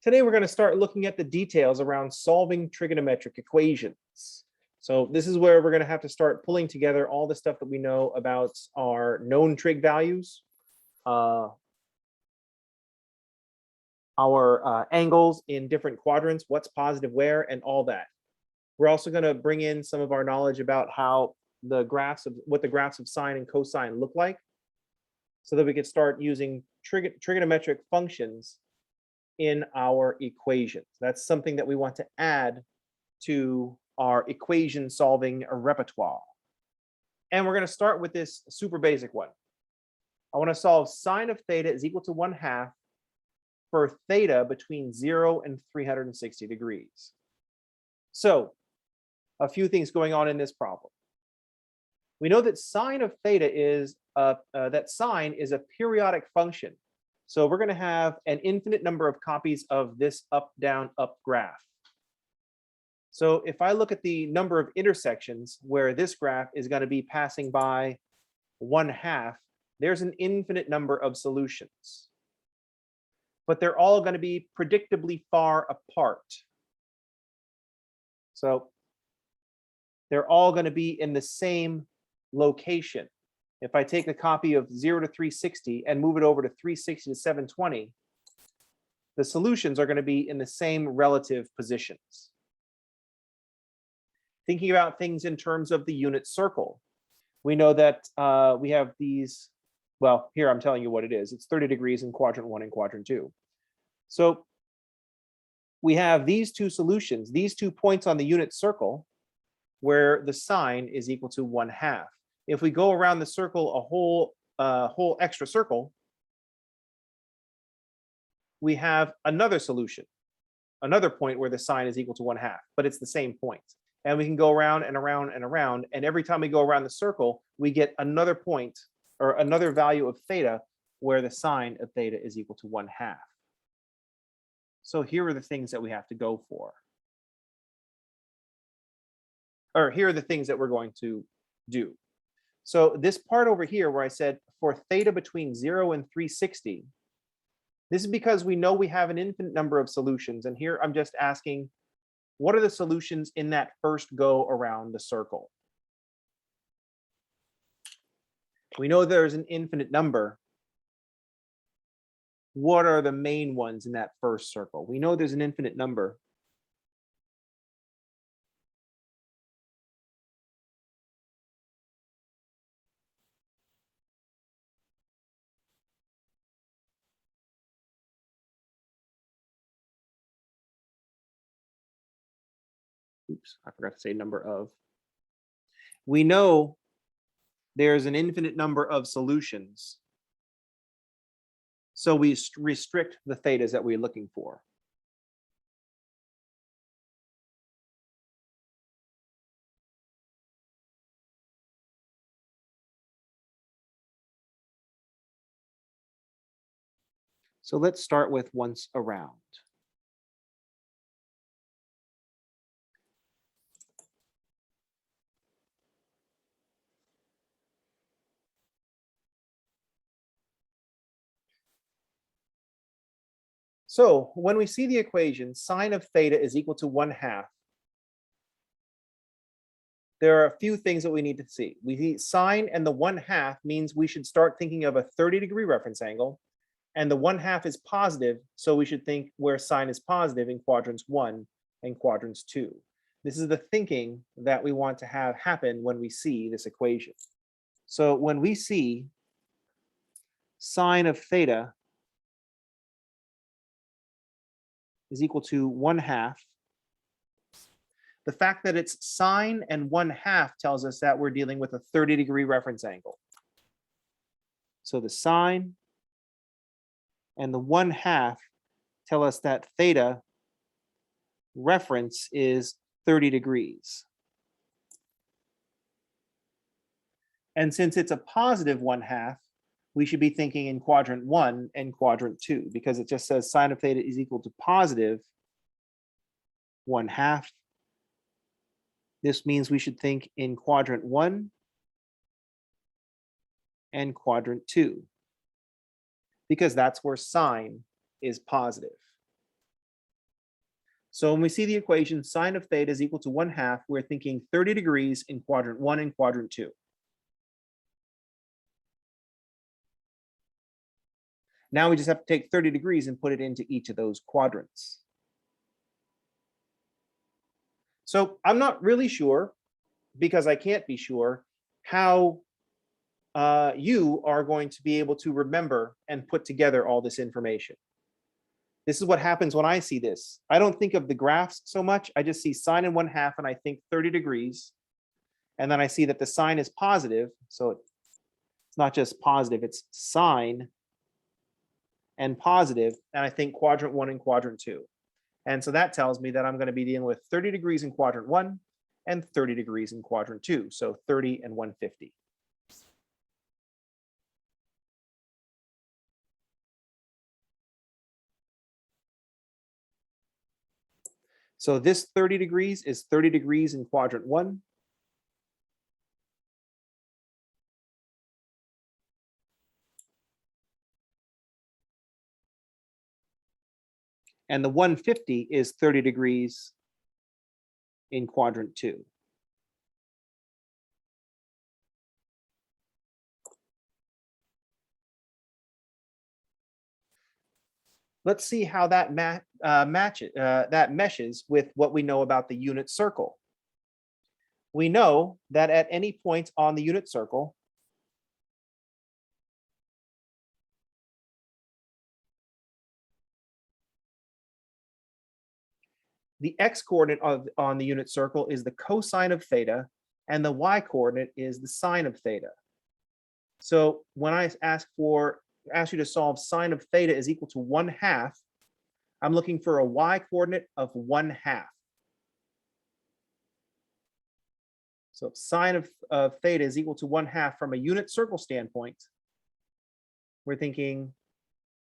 Today, we're going to start looking at the details around solving trigonometric equations. So this is where we're going to have to start pulling together all the stuff that we know about our known trig values, our angles in different quadrants, what's positive where, and all that. We're also going to bring in some of our knowledge about how what the graphs of sine and cosine look like, so that we could start using trigonometric functions in our equations. That's something that we want to add to our equation solving repertoire. And we're going to start with this super basic one. I want to solve sine of theta is equal to 1/2 for theta between 0 and 360 degrees. So a few things going on in this problem. We know that sine of theta is sine is a periodic function. So we're going to have an infinite number of copies of this up, down, up graph. So if I look at the number of intersections where this graph is going to be passing by 1/2, there's an infinite number of solutions. But they're all going to be predictably far apart. So they're all going to be in the same location. If I take a copy of 0 to 360 and move it over to 360 to 720, the solutions are going to be in the same relative positions. Thinking about things in terms of the unit circle, we know that we have these, well, here I'm telling you what it is. It's 30 degrees in quadrant 1 and quadrant 2. So we have these two solutions, these 2 points on the unit circle, where the sine is equal to 1/2. If we go around the circle a whole extra circle, we have another solution, another point where the sine is equal to 1/2, but it's the same point. And we can go around and around and around, and every time we go around the circle, we get another point or another value of theta where the sine of theta is equal to 1/2. So here are the things that we have to go for. Or here are the things that we're going to do. So this part over here where I said for theta between 0 and 360, this is because we know we have an infinite number of solutions. And here I'm just asking, what are the solutions in that first go around the circle? We know there's an infinite number. What are the main ones in that first circle? We know there's an infinite number. Oops, I forgot to say number of. We know there's an infinite number of solutions. So we restrict the thetas that we're looking for. So let's start with once around. So when we see the equation sine of theta is equal to 1/2, there are a few things that we need to see. We see sine and the 1/2 means we should start thinking of a 30-degree reference angle, and the 1/2 is positive, so we should think where sine is positive in quadrants 1 and quadrants 2. This is the thinking that we want to have happen when we see this equation. So when we see sine of theta is equal to 1/2, the fact that it's sine and 1/2 tells us that we're dealing with a 30-degree reference angle. So the sine and the 1/2 tell us that theta reference is 30 degrees. And since it's a positive 1/2, we should be thinking in quadrant 1 and quadrant 2, because it just says sine of theta is equal to positive 1/2. This means we should think in quadrant 1 and quadrant 2, because that's where sine is positive. So when we see the equation sine of theta is equal to 1/2, we're thinking 30 degrees in quadrant 1 and quadrant 2. Now we just have to take 30 degrees and put it into each of those quadrants. So I'm not really sure, because I can't be sure, how you are going to be able to remember and put together all this information. This is what happens when I see this. I don't think of the graphs so much. I just see sine in 1/2 and I think 30 degrees. And then I see that the sign is positive. So it's not just positive, it's sine and positive. And I think quadrant 1 and quadrant 2. And so that tells me that I'm going to be dealing with 30 degrees in quadrant 1 and 30 degrees in quadrant 2. So 30 and 150. So this 30 degrees is 30 degrees in quadrant 1. And the 150 is 30 degrees in quadrant 2. Let's see how that meshes with what we know about the unit circle. We know that at any point on the unit circle, the x-coordinate on the unit circle is the cosine of theta, and the y-coordinate is the sine of theta. So when I ask you to solve sine of theta is equal to 1/2, I'm looking for a y-coordinate of 1/2. So if sine of theta is equal to 1/2 from a unit circle standpoint, we're thinking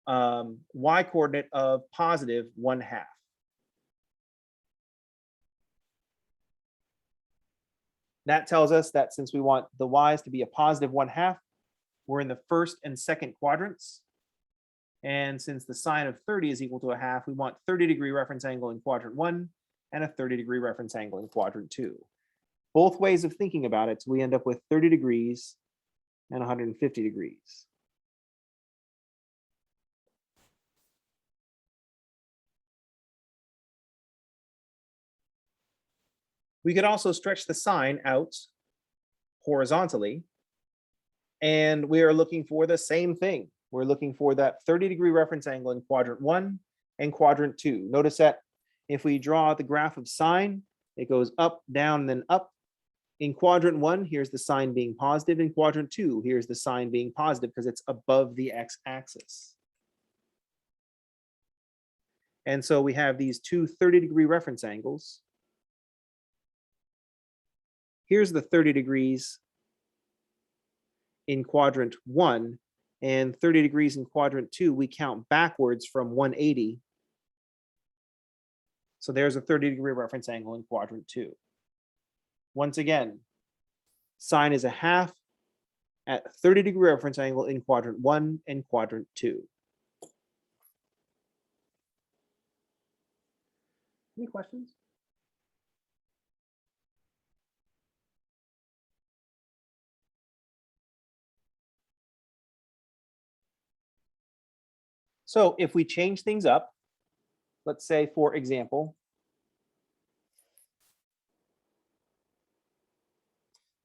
y-coordinate of positive 1/2. That tells us that since we want the y's to be a positive 1/2, we're in the first and second quadrants. And since the sine of 30 is equal to 1/2, we want 30-degree reference angle in quadrant 1 and a 30-degree reference angle in quadrant 2. Both ways of thinking about it, so we end up with 30 degrees and 150 degrees. We could also stretch the sine out horizontally, and we are looking for the same thing. We're looking for that 30-degree reference angle in quadrant 1 and quadrant 2. Notice that if we draw the graph of sine, it goes up, down, and then up. In quadrant 1, here's the sine being positive. In quadrant 2, here's the sine being positive because it's above the x-axis. And so we have these two 30-degree reference angles. Here's the 30 degrees in quadrant 1 and 30 degrees in quadrant 2. We count backwards from 180. So there's a 30-degree reference angle in quadrant 2. Once again, sine is 1/2 at 30-degree reference angle in quadrant 1 and quadrant 2. Any questions? So if we change things up, let's say, for example,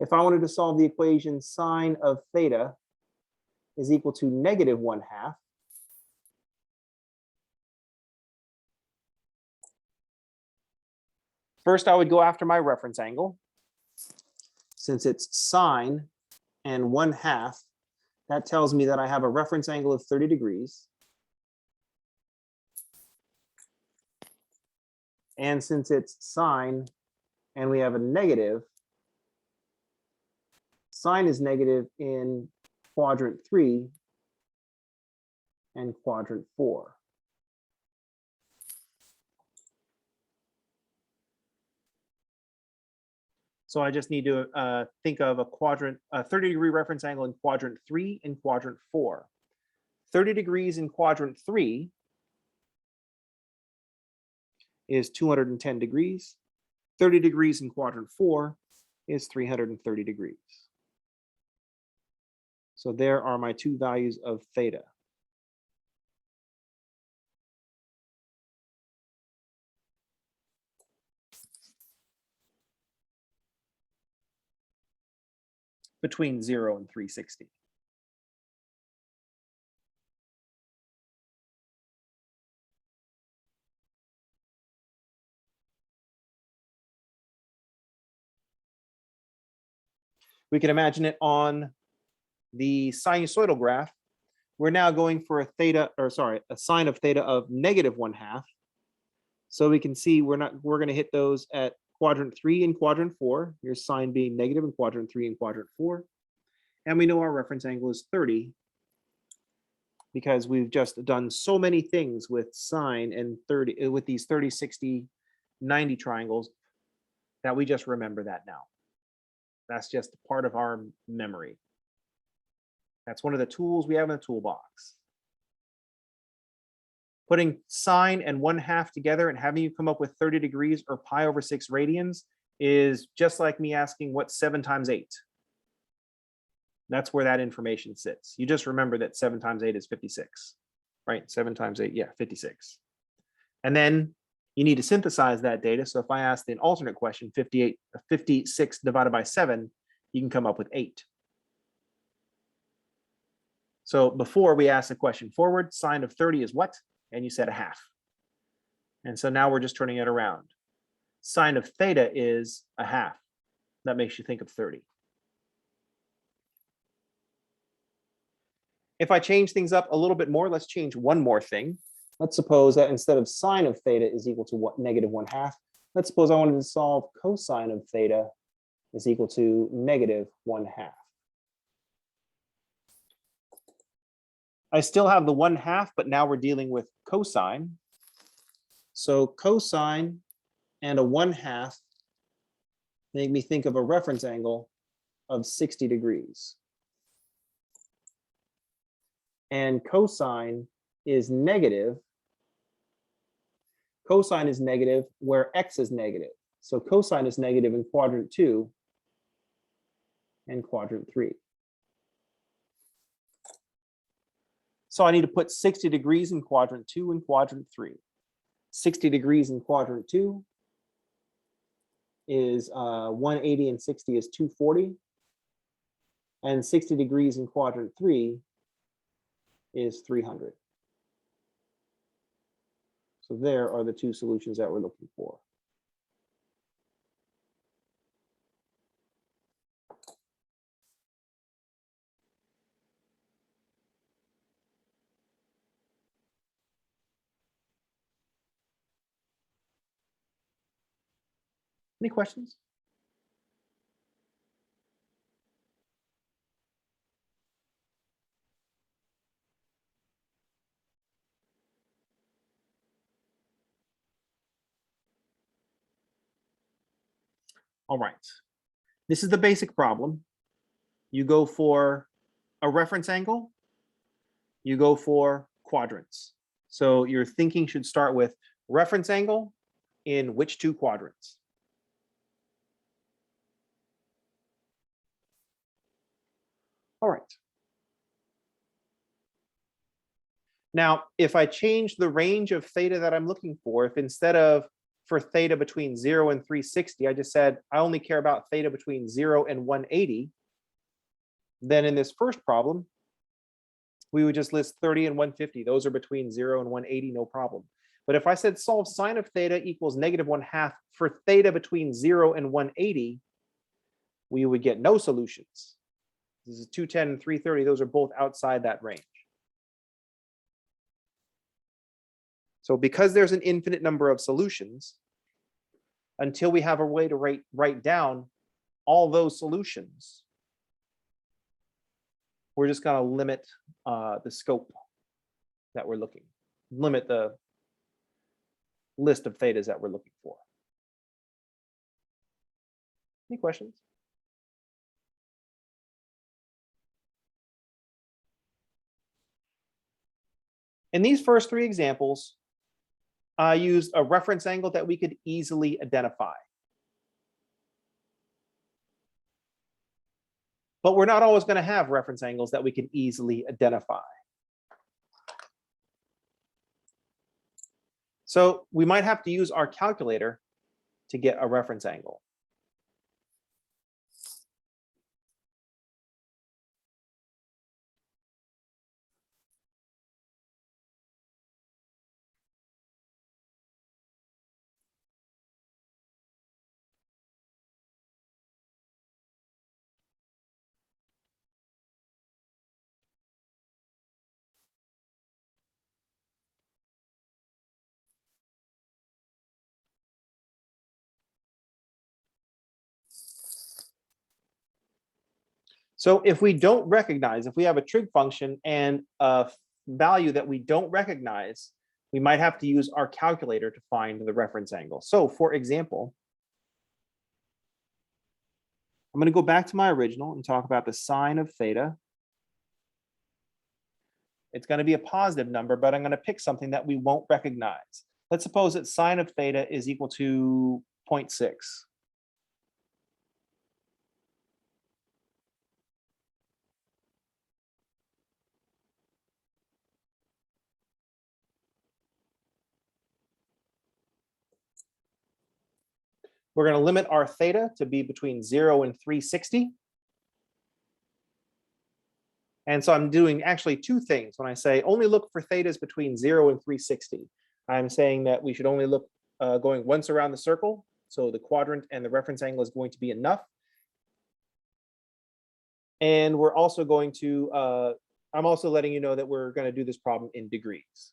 if I wanted to solve the equation sine of theta is equal to negative 1/2, first I would go after my reference angle. Since it's sine and 1/2, that tells me that I have a reference angle of 30 degrees. And since it's sine and we have a negative, sine is negative in quadrant 3 and quadrant 4. So I just need to think of a 30-degree reference angle in quadrant 3 and quadrant 4. 30 degrees in quadrant 3 is 210 degrees. 30 degrees in quadrant 4 is 330 degrees. So there are my two values of theta. Between 0 and 360. We can imagine it on the sinusoidal graph. We're now going for a sine of theta of -1/2. So we can see we're going to hit those at quadrant 3 and quadrant 4. Here's sine being negative in quadrant 3 and quadrant 4. And we know our reference angle is 30 because we've just done so many things with sine and 30 with these 30, 60, 90 triangles that we just remember that now. That's just part of our memory. That's one of the tools we have in the toolbox. Putting sine and 1/2 together and having you come up with 30 degrees or pi over 6 radians is just like me asking what's 7 times 8. That's where that information sits. You just remember that 7 times 8 is 56, right? 7 times 8, yeah, 56. And then you need to synthesize that data. So if I ask an alternate question, 56 divided by 7, you can come up with 8. So before we asked the question forward, sine of 30 is what? And you said 1/2. And so now we're just turning it around. Sine of theta is 1/2. That makes you think of 30. If I change things up a little bit more, let's change one more thing. Let's suppose that instead of sine of theta is equal to what, -1/2, let's suppose I wanted to solve cosine of theta is equal to -1/2. I still have the 1/2, but now we're dealing with cosine. So cosine and a 1/2 make me think of a reference angle of 60 degrees. And cosine is negative. Cosine is negative where x is negative. So cosine is negative in quadrant 2 and quadrant 3. So I need to put 60 degrees in quadrant 2 and quadrant 3. 60 degrees in quadrant 2 is 180 and 60 is 240. And 60 degrees in quadrant 3 is 300. So there are the two solutions that we're looking for. Any questions? All right. This is the basic problem. You go for a reference angle, you go for quadrants. So your thinking should start with reference angle in which two quadrants? All right. Now, if I change the range of theta that I'm looking for, if instead of for theta between 0 and 360, I just said I only care about theta between 0 and 180, then in this first problem, we would just list 30 and 150. Those are between 0 and 180, no problem. But if I said solve sine of theta equals -1/2 for theta between 0 and 180, we would get no solutions. This is 210 and 330. Those are both outside that range. So because there's an infinite number of solutions, until we have a way to write down all those solutions, we're just going to limit the scope that we're looking, limit the list of thetas that we're looking for. Any questions? In these first three examples, I used a reference angle that we could easily identify. But we're not always going to have reference angles that we can easily identify. So we might have to use our calculator to get a reference angle. So if we don't recognize, if we have a trig function and a value that we don't recognize, we might have to use our calculator to find the reference angle. So for example, I'm going to go back to my original and talk about the sine of theta. It's going to be a positive number, but I'm going to pick something that we won't recognize. Let's suppose that sine of theta is equal to 0.6. We're going to limit our theta to be between 0 and 360. And so I'm doing actually two things. When I say only look for thetas between 0 and 360, I'm saying that we should only look going once around the circle. So the quadrant and the reference angle is going to be enough. And we're also going to, I'm also letting you know that we're going to do this problem in degrees.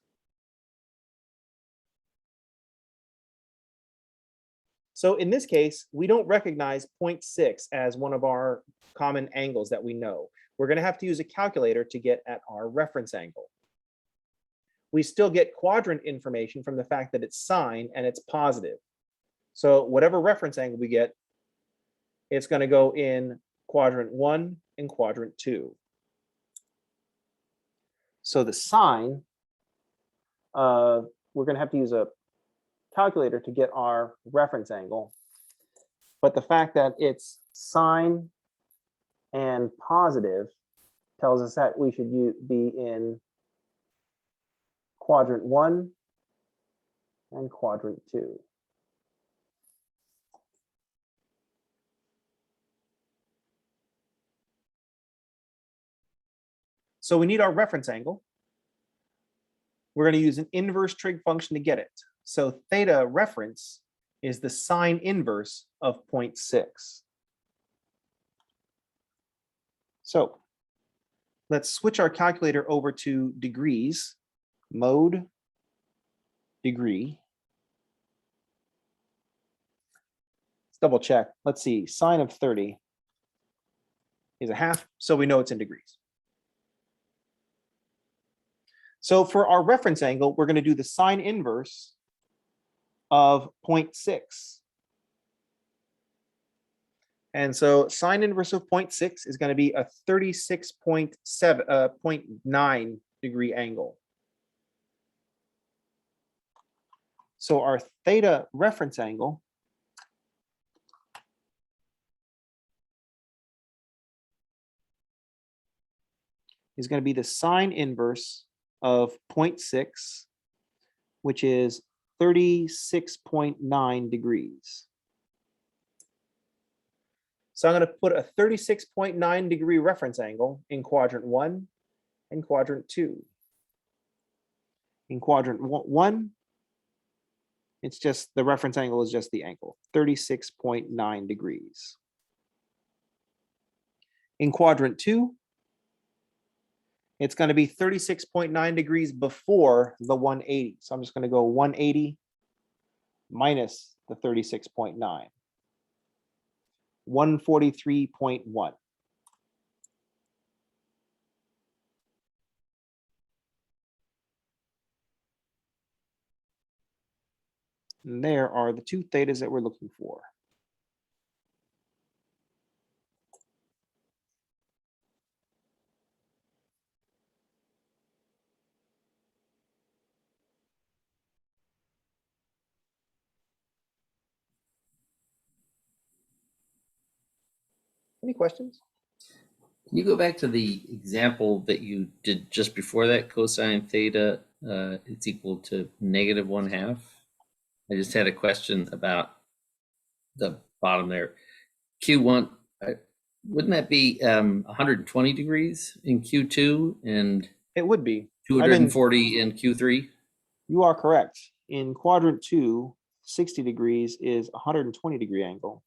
So in this case, we don't recognize 0.6 as one of our common angles that we know. We're going to have to use a calculator to get at our reference angle. We still get quadrant information from the fact that it's sine and it's positive. So whatever reference angle we get, it's going to go in quadrant 1 and quadrant 2. So the sine, we're going to have to use a calculator to get our reference angle. But the fact that it's sine and positive tells us that we should be in quadrant 1 and quadrant 2. So we need our reference angle. We're going to use an inverse trig function to get it. So theta reference is the sine inverse of 0.6. So let's switch our calculator over to degrees, mode, degree. Let's double check. Let's see, sine of 30 is a half, so we know it's in degrees. So for our reference angle, we're going to do the sine inverse of 0.6. And so sine inverse of 0.6 is going to be a 36.9 degree angle. So our theta reference angle is going to be the sine inverse of 0.6, which is 36.9 degrees. So I'm going to put a 36.9 degree reference angle in quadrant 1 and quadrant 2. In quadrant 1, it's just the reference angle is just the angle, 36.9 degrees. In quadrant 2, it's going to be 36.9 degrees before the 180. So I'm just going to go 180 minus the 36.9. 143.1. And there are the two thetas that we're looking for. Any questions? Can you go back to the example that you did just before that? Cosine theta is equal to -1/2. I just had a question about the bottom there. Q1, wouldn't that be 120 degrees in Q2 and It would be. 240 in Q3? You are correct. In quadrant 2, 60 degrees is 120-degree angle.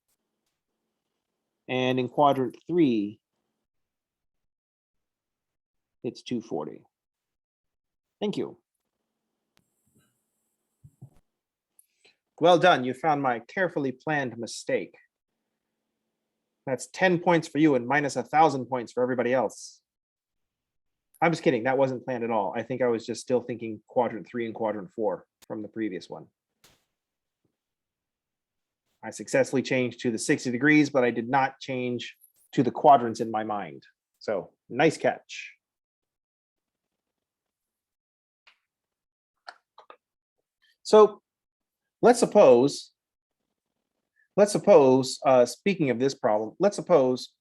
And in quadrant 3, it's 240. Thank you. Well done. You found my carefully planned mistake. That's 10 points for you and minus 1,000 points for everybody else. I'm just kidding. That wasn't planned at all. I think I was just still thinking quadrant 3 and quadrant 4 from the previous one. I successfully changed to the 60 degrees, but I did not change to the quadrants in my mind. So nice catch. So let's suppose, speaking of this problem, let's suppose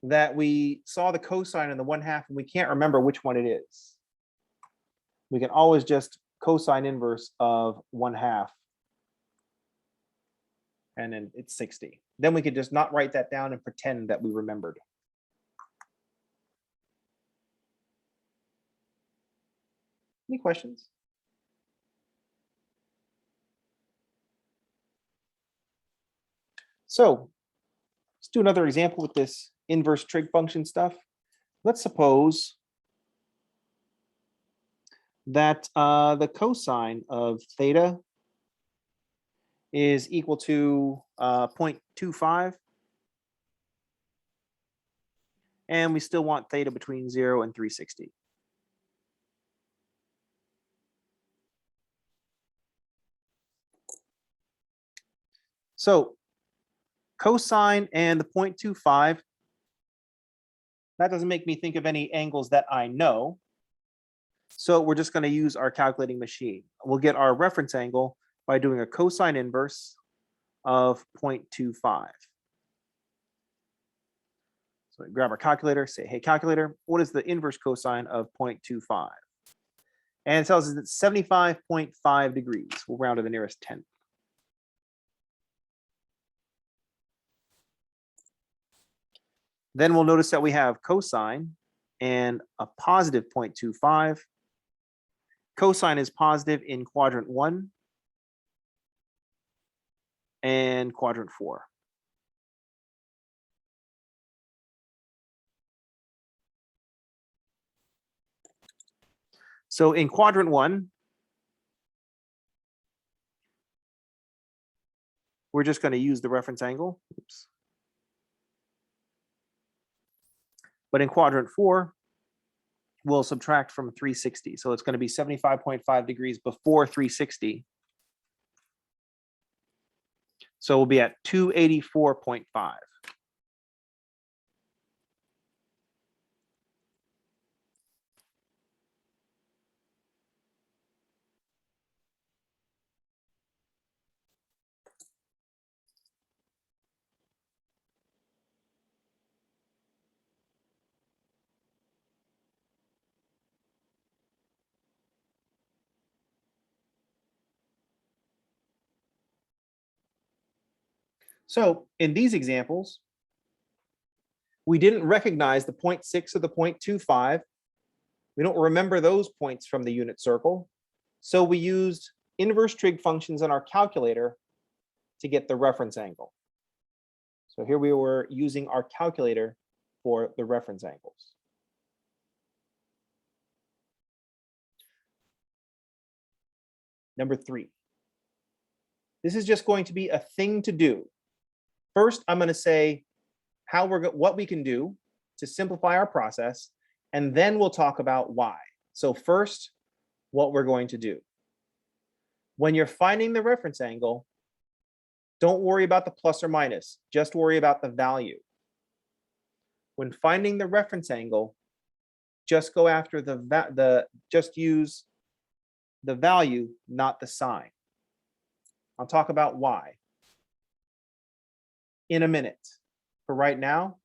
that we saw the cosine in the 1/2 and we can't remember which one it is. We can always just cosine inverse of 1/2. And then it's 60. Then we could just not write that down and pretend that we remembered. Any questions? So let's do another example with this inverse trig function stuff. Let's suppose that the cosine of theta is equal to 0.25. And we still want theta between 0 and 360. So cosine and the 0.25, that doesn't make me think of any angles that I know. So we're just going to use our calculating machine. We'll get our reference angle by doing a cosine inverse of 0.25. So we grab our calculator, say, hey, calculator, what is the inverse cosine of 0.25? And it tells us it's 75.5 degrees. We'll round to the nearest 10th. Then we'll notice that we have cosine and a positive 0.25. Cosine is positive in quadrant 1 and quadrant 4. So in quadrant 1, we're just going to use the reference angle. Oops. But in quadrant 4, we'll subtract from 360. So it's going to be 75.5 degrees before 360. So we'll be at 284.5. So in these examples, we didn't recognize the 0.6 or the 0.25. We don't remember those points from the unit circle. So we used inverse trig functions in our calculator to get the reference angle. So here we were using our calculator for the reference angles. Number 3. This is just going to be a thing to do. First, I'm going to say what we can do to simplify our process, and then we'll talk about why. So first, what we're going to do. When you're finding the reference angle, don't worry about the plus or minus, just worry about the value. When finding the reference angle, just go after just use the value, not the sign. I'll talk about why in a minute. for right now,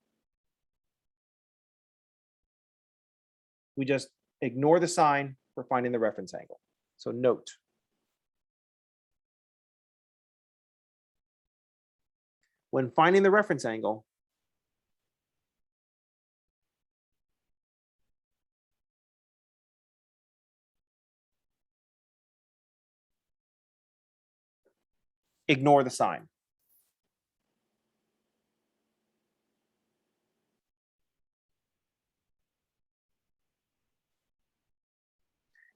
we just ignore the sign for finding the reference angle. So note. When finding the reference angle, ignore the sign.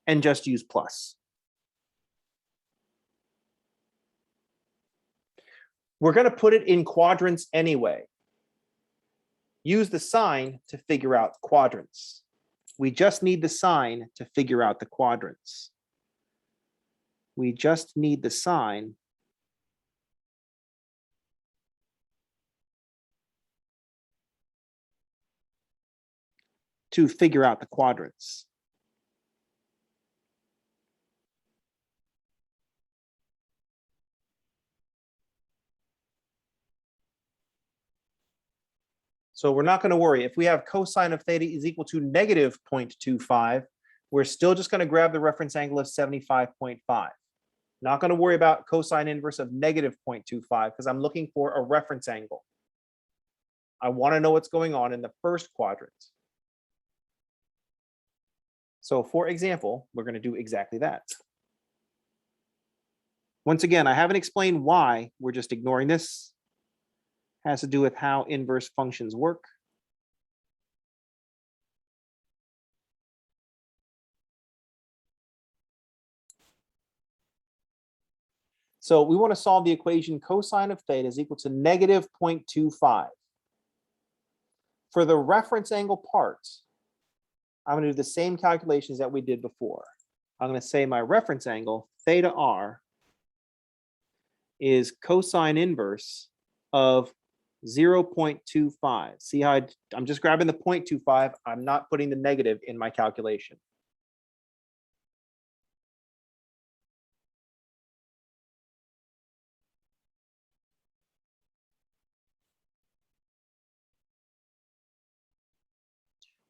And just use plus. We're going to put it in quadrants anyway. Use the sign to figure out quadrants. We just need the sign to figure out the quadrants. We just need the sign to figure out the quadrants. So we're not going to worry. If we have cosine of theta is equal to negative 0.25, we're still just going to grab the reference angle of 75.5. Not going to worry about cosine inverse of negative 0.25 because I'm looking for a reference angle. I want to know what's going on in the first quadrant. So for example, we're going to do exactly that. Once again, I haven't explained why we're just ignoring this. It has to do with how inverse functions work. So we want to solve the equation cosine of theta is equal to negative 0.25. For the reference angle part, I'm going to do the same calculations that we did before. I'm going to say my reference angle, theta r, is cosine inverse of 0.25. See how I'm just grabbing the 0.25. I'm not putting the negative in my calculation.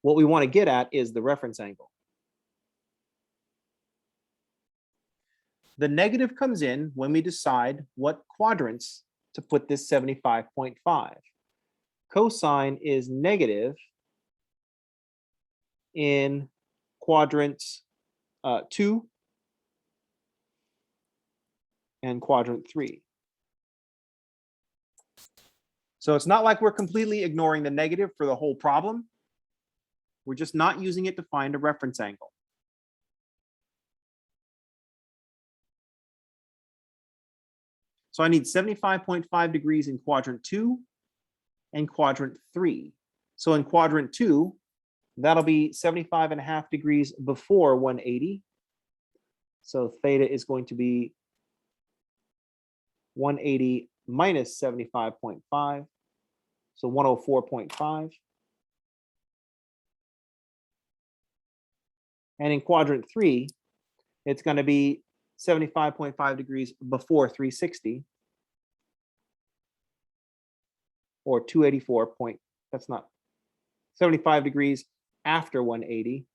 What we want to get at is the reference angle. The negative comes in when we decide what quadrants to put this 75.5. Cosine is negative in quadrant 2 and quadrant 3. So it's not like we're completely ignoring the negative for the whole problem. We're just not using it to find a reference angle. So I need 75.5 degrees in quadrant 2 and quadrant 3. So in quadrant 2, that'll be 75.5 degrees before 180. So theta is going to be 180 minus 75.5. So 104.5. And in quadrant 3, it's going to be 75.5 degrees before 360. Or 284 point, that's not 75 degrees after 180.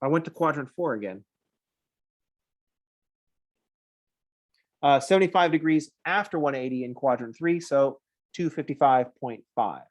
I went to quadrant 4 again. 75 degrees after 180 in quadrant 3, so 255.5.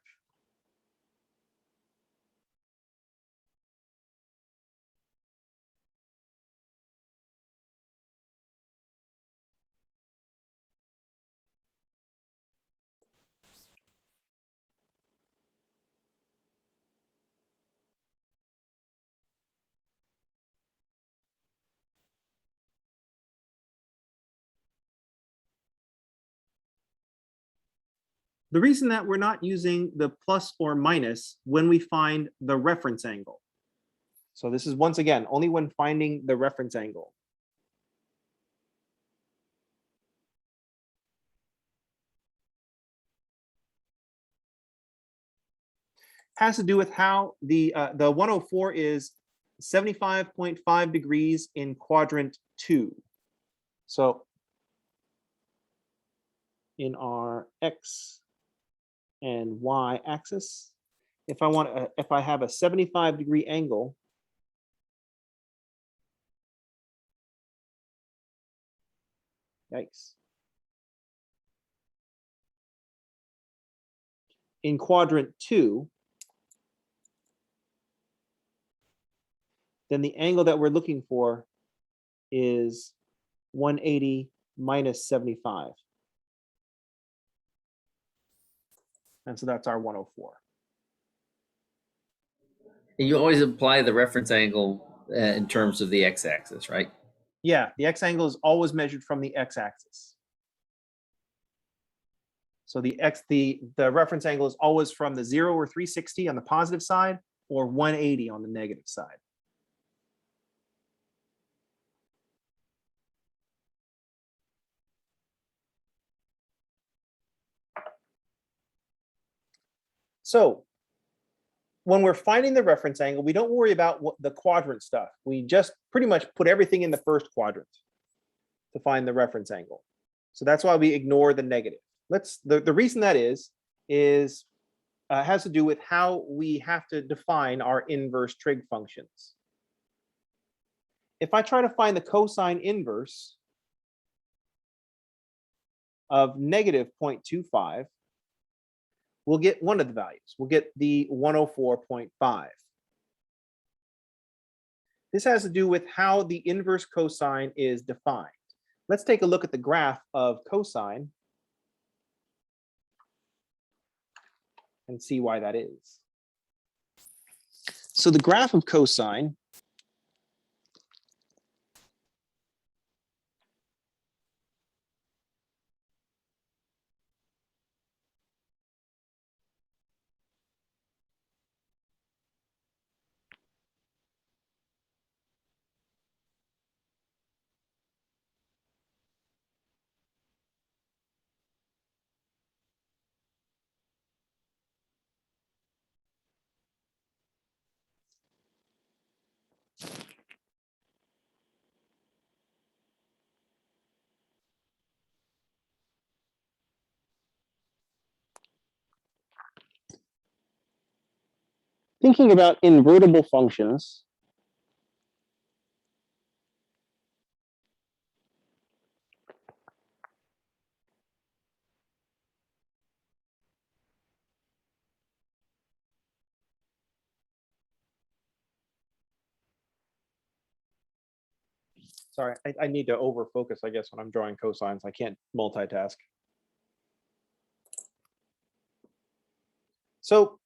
The reason that we're not using the plus or minus when we find the reference angle. So this is once again, only when finding the reference angle. Has to do with how the 104 is 75.5 degrees in quadrant 2. So in our x and y-axis. If I have a 75-degree angle, yikes. In quadrant 2, then the angle that we're looking for is 180 minus 75. And so that's our 104. And you always apply the reference angle in terms of the x-axis, right? Yeah, the x-angle is always measured from the x-axis. So the reference angle is always from the 0 or 360 on the positive side or 180 on the negative side. So when we're finding the reference angle, we don't worry about what the quadrant stuff. We just pretty much put everything in the first quadrant to find the reference angle. So that's why we ignore the negative. The reason that is has to do with how we have to define our inverse trig functions. If I try to find the cosine inverse of negative 0.25, we'll get one of the values. We'll get the 104.5. This has to do with how the inverse cosine is defined. Let's take a look at the graph of cosine and see why that is. So the graph of cosine thinking about invertible functions, sorry, I need to over focus, I guess, when I'm drawing cosines. I can't multitask. So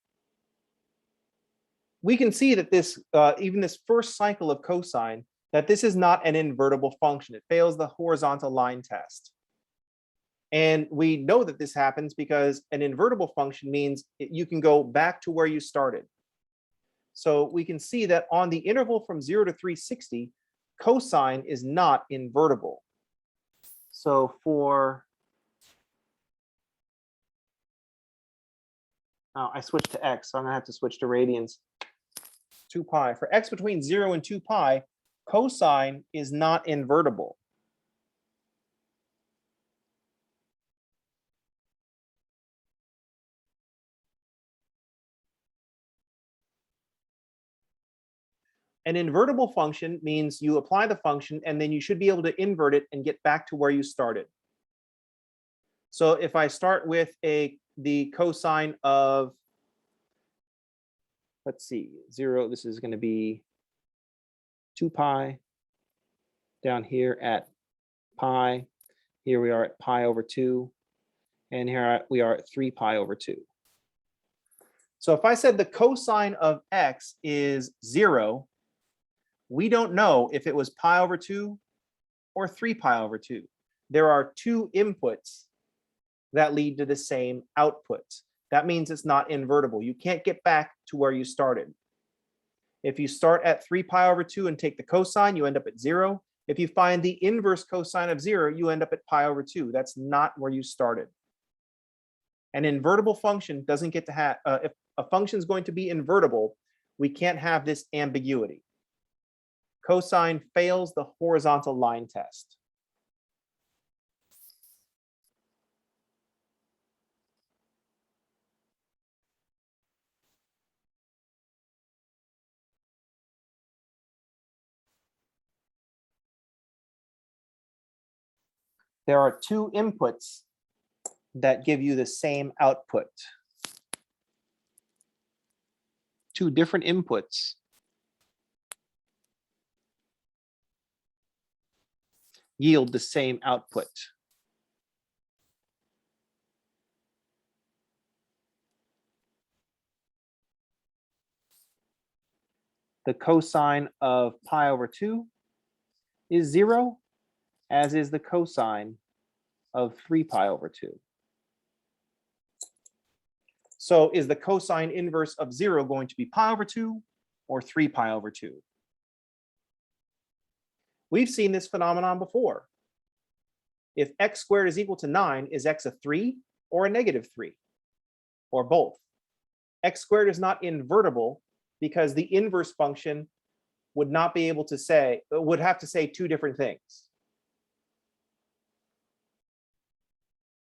we can see that this, even this first cycle of cosine, that this is not an invertible function. It fails the horizontal line test. And we know that this happens because an invertible function means you can go back to where you started. So we can see that on the interval from 0 to 360, cosine is not invertible. So for, oh, I switched to x, so I'm gonna have to switch to radians. 2 pi. For x between 0 and 2 pi, cosine is not invertible. An invertible function means you apply the function and then you should be able to invert it and get back to where you started. So if I start with the cosine of, let's see, 0, this is going to be 2 pi. Down here at pi, here we are at pi over 2, and here we are at 3 pi over 2. So if I said the cosine of x is 0, we don't know if it was pi over 2 or 3 pi over 2. There are two inputs that lead to the same output. That means it's not invertible. You can't get back to where you started. If you start at 3 pi over 2 and take the cosine, you end up at 0. If you find the inverse cosine of 0, you end up at pi over 2. That's not where you started. An invertible function doesn't get to have, if a function is going to be invertible, we can't have this ambiguity. Cosine fails the horizontal line test. there are two inputs that give you the same output. Two different inputs yield the same output. The cosine of pi over 2 is 0, as is the cosine of 3 pi over 2. So is the cosine inverse of 0 going to be pi over 2 or 3 pi over 2? We've seen this phenomenon before. If x squared is equal to 9, is x a 3 or a negative 3? Or both? X squared is not invertible because the inverse function would not be able to say, would have to say two different things.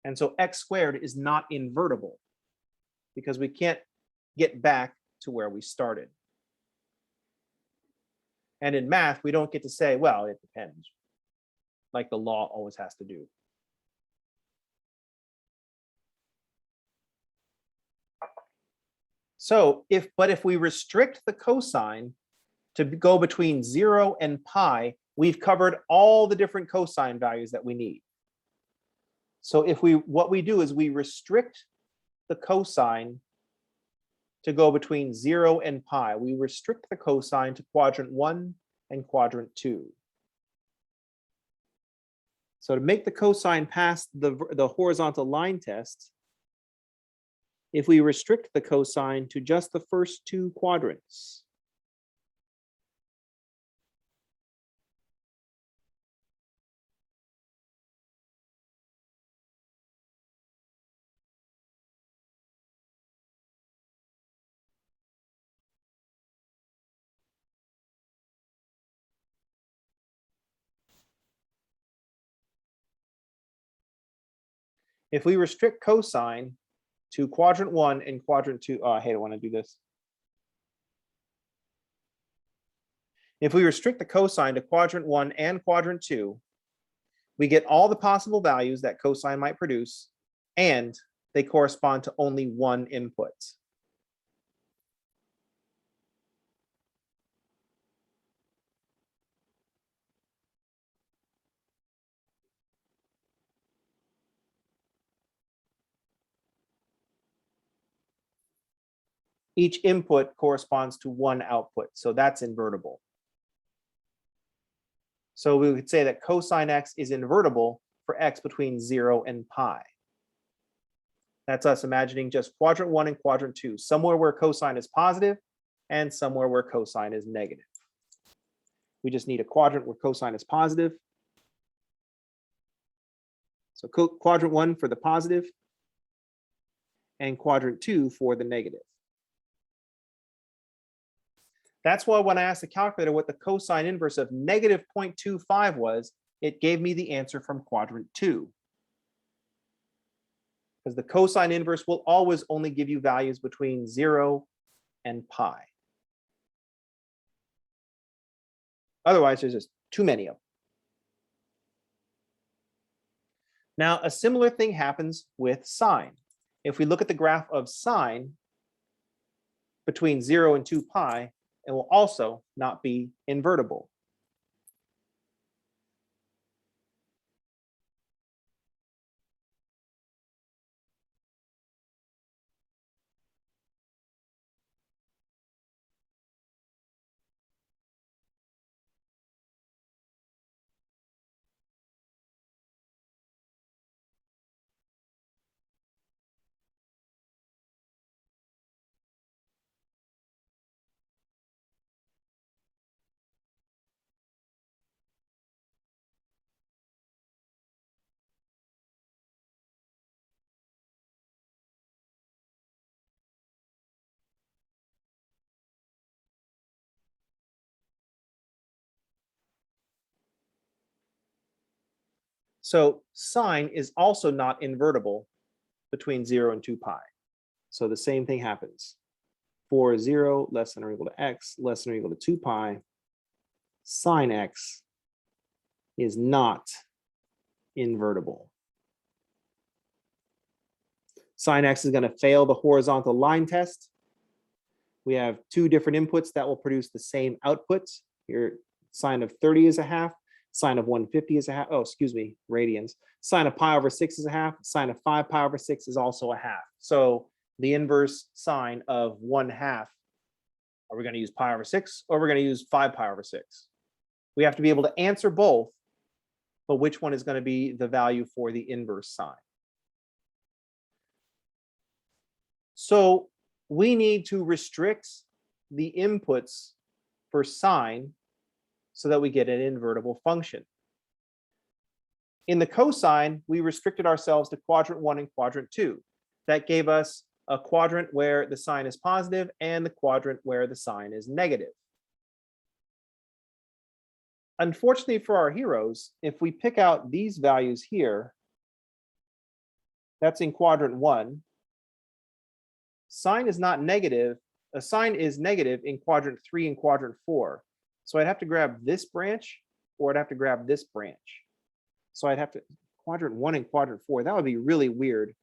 And so x squared is not invertible because we can't get back to where we started. And in math, we don't get to say, well, it depends, like the law always has to do. So if we restrict the cosine to go between 0 and pi, we've covered all the different cosine values that we need. So what we do is we restrict the cosine to go between 0 and pi. We restrict the cosine to quadrant 1 and quadrant 2. So to make the cosine pass the horizontal line test, if we restrict the cosine to just the first two quadrants, if we restrict cosine to quadrant 1 and quadrant 2, I hate it when I do this. If we restrict the cosine to quadrant 1 and quadrant 2, we get all the possible values that cosine might produce, and they correspond to only one input. Each input corresponds to one output, so that's invertible. So we would say that cosine x is invertible for x between 0 and pi. That's us imagining just quadrant 1 and quadrant 2, somewhere where cosine is positive and somewhere where cosine is negative. We just need a quadrant where cosine is positive. So quadrant 1 for the positive and quadrant 2 for the negative. That's why when I asked the calculator what the cosine inverse of negative 0.25 was, it gave me the answer from quadrant 2. Because the cosine inverse will always only give you values between 0 and pi. Otherwise, there's just too many of them. Now, a similar thing happens with sine. If we look at the graph of sine between 0 and 2 pi, it will also not be invertible. So sine is also not invertible between 0 and 2 pi. So the same thing happens. For 0 less than or equal to x less than or equal to 2 pi, sine x is not invertible. Sine x is going to fail the horizontal line test. We have two different inputs that will produce the same output. Here, sine of 30 is a half, sine of 150 is a half. Oh, excuse me, radians. Sine of pi over 6 is a half. Sine of 5 pi over 6 is also a half. So the inverse sine of 1/2, are we going to use pi over 6 or we're going to use 5 pi over 6? We have to be able to answer both, but which one is going to be the value for the inverse sine? So we need to restrict the inputs for sine so that we get an invertible function. In the cosine, we restricted ourselves to quadrant 1 and quadrant 2. That gave us a quadrant where the sine is positive and the quadrant where the sine is negative. Unfortunately for our heroes, if we pick out these values here, that's in quadrant 1. Sine is not negative. A sine is negative in quadrant 3 and quadrant 4. So I'd have to grab this branch or I'd have to grab this branch. So I'd have to quadrant 1 and quadrant 4. That would be really weird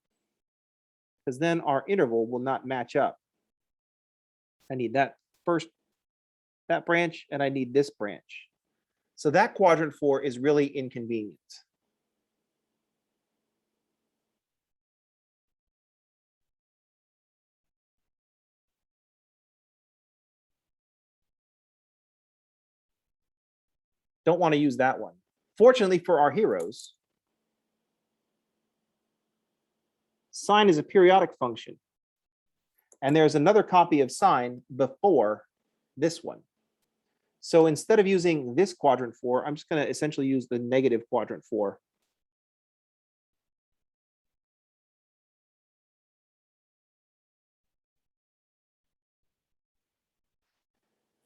because then our interval will not match up. I need that branch, and I need this branch. So that quadrant 4 is really inconvenient. Don't want to use that one. Fortunately for our heroes, sine is a periodic function. And there's another copy of sine before this one. So instead of using this quadrant 4, I'm just going to essentially use the negative quadrant 4.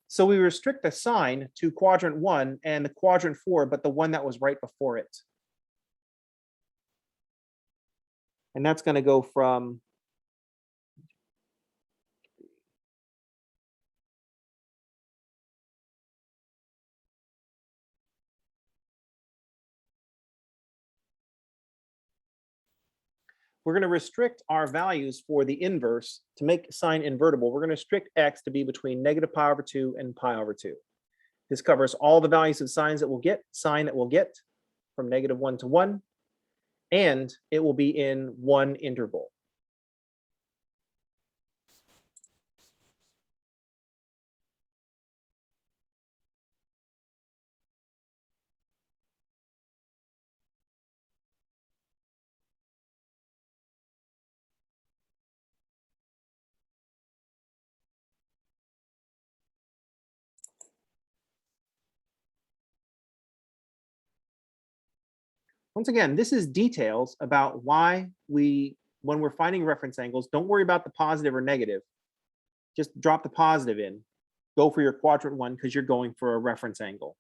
So we restrict the sine to quadrant 1 and the quadrant 4, but the one that was right before it. And that's going to go from we're going to restrict our values for the inverse to make sine invertible. We're going to restrict x to be between negative pi over 2 and pi over 2. This covers all the values of sine that we'll get from negative 1 to 1, and it will be in one interval. Once again, this is details about why when we're finding reference angles, don't worry about the positive or negative. Just drop the positive in. Go for your quadrant 1 because you're going for a reference angle.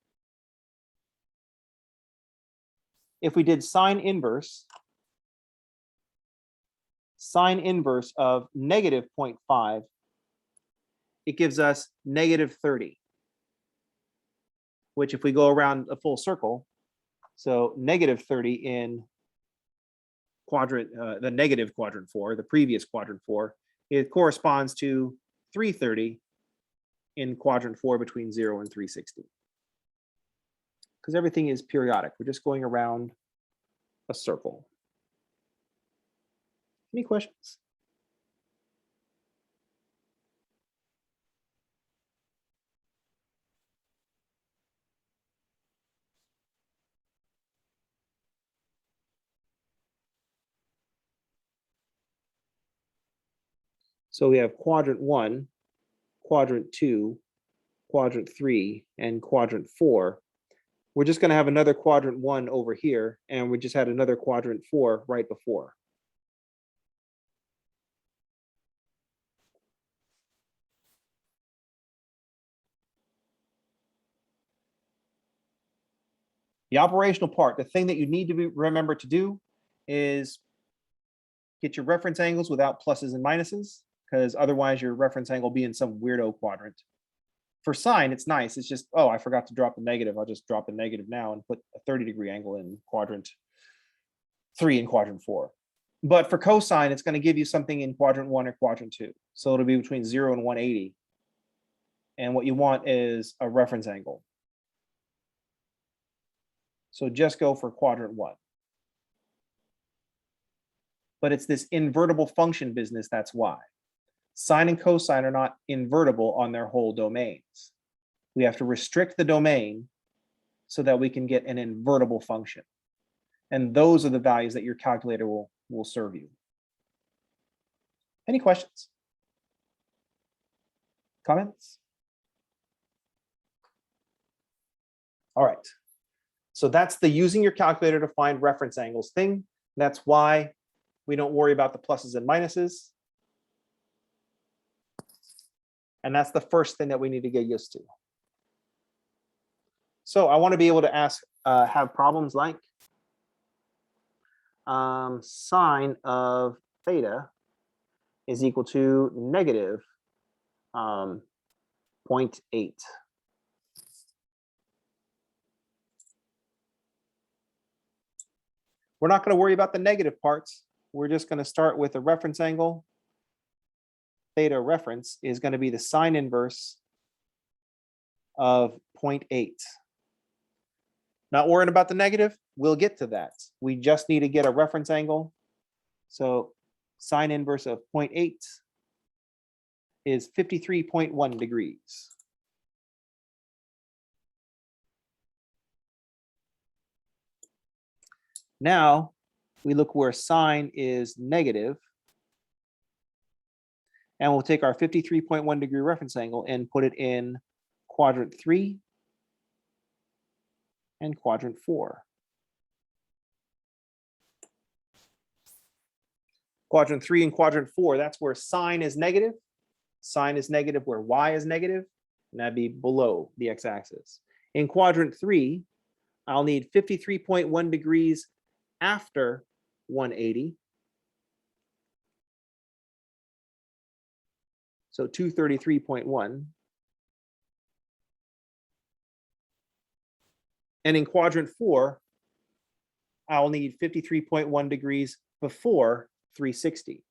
If we did sine inverse of negative 0.5, it gives us negative 30, which if we go around a full circle, so negative 30 in quadrant, the negative quadrant 4, the previous quadrant 4, it corresponds to 330 in quadrant 4 between 0 and 360. Because everything is periodic. We're just going around a circle. Any questions? So we have quadrant 1, quadrant 2, quadrant 3, and quadrant 4. We're just going to have another quadrant 1 over here, and we just had another quadrant 4 right before. The operational part, the thing that you need to remember to do is get your reference angles without pluses and minuses, because otherwise your reference angle will be in some weirdo quadrant. For sine, it's nice. It's just, oh, I forgot to drop the negative. I'll just drop the negative now and put a 30-degree angle in quadrant 3 in quadrant 4. But for cosine, it's going to give you something in quadrant 1 or quadrant 2. So it'll be between 0 and 180. And what you want is a reference angle. So just go for quadrant 1. But it's this invertible function business, that's why. Sine and cosine are not invertible on their whole domains. We have to restrict the domain so that we can get an invertible function. And those are the values that your calculator will serve you. Any questions? Comments? All right. So that's the using your calculator to find reference angles thing. That's why we don't worry about the pluses and minuses. And that's the first thing that we need to get used to. So I want to be able to ask, have problems like sine of theta is equal to negative 0.8. We're not going to worry about the negative parts. We're just going to start with a reference angle. Theta reference is going to be the sine inverse of 0.8. Not worrying about the negative. We'll get to that. We just need to get a reference angle. So sine inverse of 0.8 is 53.1 degrees. Now we look where sine is negative, and we'll take our 53.1 degree reference angle and put it in quadrant 3 and quadrant 4. Quadrant 3 and quadrant 4, that's where sine is negative. Sine is negative where y is negative, and that'd be below the x-axis. In quadrant 3, I'll need 53.1 degrees after 180. So 233.1. And in quadrant 4, I'll need 53.1 degrees before 360.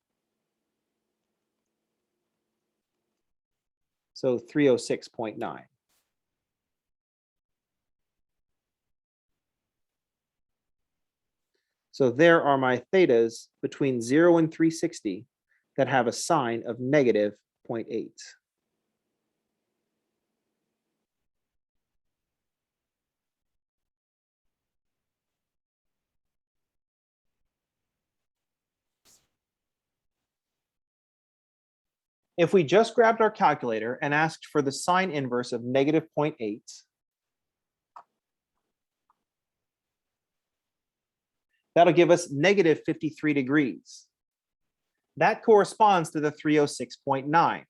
So 306.9. So there are my thetas between 0 and 360 that have a sine of negative 0.8. If we just grabbed our calculator and asked for the sine inverse of negative 0.8, that'll give us negative 53 degrees. That corresponds to the 306.9.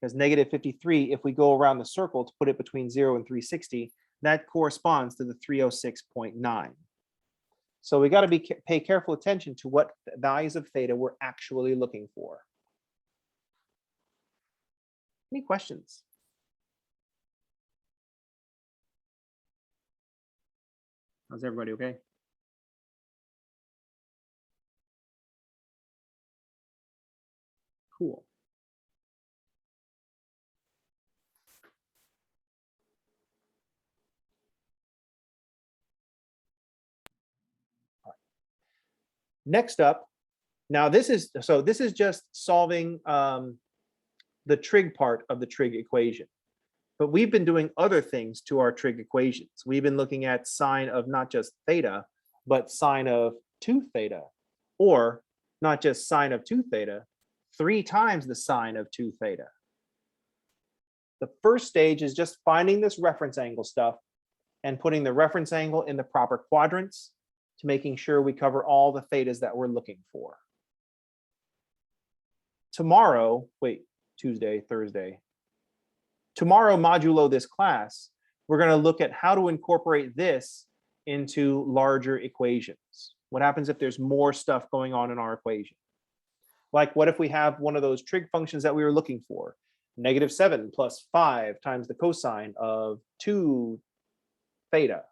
Because negative 53, if we go around the circle to put it between 0 and 360, that corresponds to the 306.9. So we got to pay careful attention to what values of theta we're actually looking for. Any questions? How's everybody okay? Cool. All right. Next up, now this is just solving the trig part of the trig equation. But we've been doing other things to our trig equations. We've been looking at sine of not just theta, but sine of 2 theta, or not just sine of 2 theta, 3 times the sine of 2 theta. The first stage is just finding this reference angle stuff and putting the reference angle in the proper quadrants to making sure we cover all the thetas that we're looking for. Tomorrow, Tuesday, Thursday. Tomorrow, modulo this class, we're going to look at how to incorporate this into larger equations. What happens if there's more stuff going on in our equation? Like, what if we have one of those trig functions that we were looking for? Negative 7 plus 5 times the cosine of 2 theta.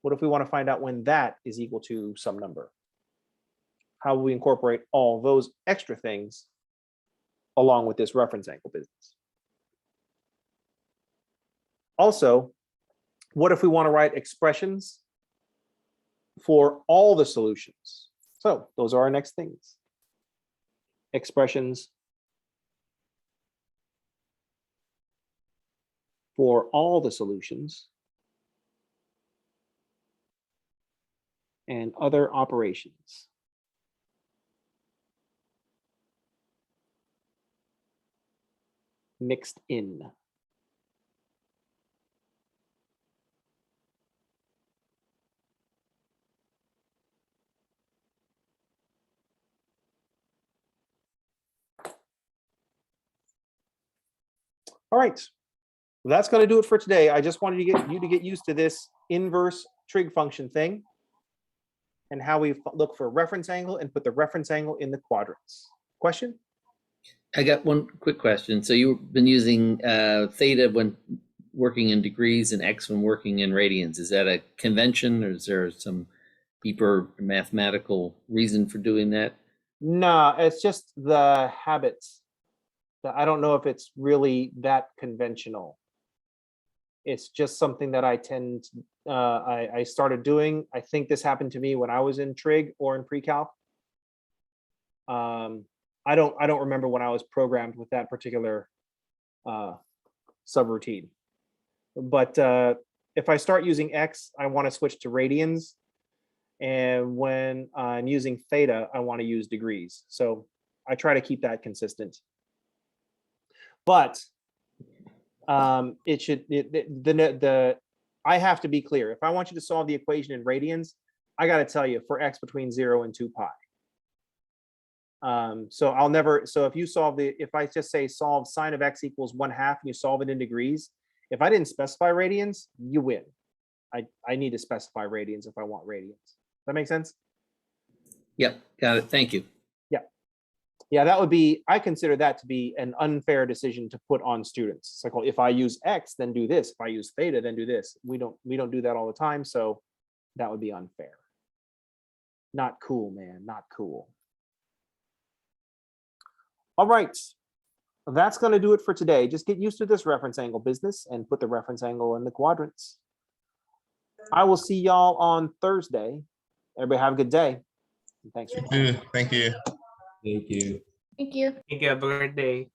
What if we want to find out when that is equal to some number? How will we incorporate all those extra things along with this reference angle business? Also, what if we want to write expressions for all the solutions? So those are our next things. Expressions for all the solutions and other operations. Mixed in. All right, well, that's going to do it for today. I just wanted to get you to get used to this inverse trig function thing and how we look for a reference angle and put the reference angle in the quadrants. Question? I got one quick question. So you've been using theta when working in degrees and x when working in radians. Is that a convention, or is there some deeper mathematical reason for doing that? No, it's just the habits. I don't know if it's really that conventional. It's just something that I tend, I started doing. I think this happened to me when I was in trig or in pre-calc. I don't remember when I was programmed with that particular subroutine. But if I start using x, I want to switch to radians. And when I'm using theta, I want to use degrees. So I try to keep that consistent. But it should, I have to be clear. If I want you to solve the equation in radians, I got to tell you for x between 0 and 2 pi. So I'll never, so if you solve if I just say solve sine of x equals 1/2 and you solve it in degrees, if I didn't specify radians, you win. I need to specify radians if I want radians. Does that make sense? Yep, got it. Thank you. Yeah, that would be, I consider that to be an unfair decision to put on students. It's like, well, if I use x, then do this. If I use theta, then do this. We don't do that all the time, so that would be unfair. Not cool, man, not cool. All right, that's going to do it for today. Just get used to this reference angle business and put the reference angle in the quadrants. I will see y'all on Thursday. Everybody have a good day. And thanks for Thank you. Thank you. Thank you. Thank you. Have a great day.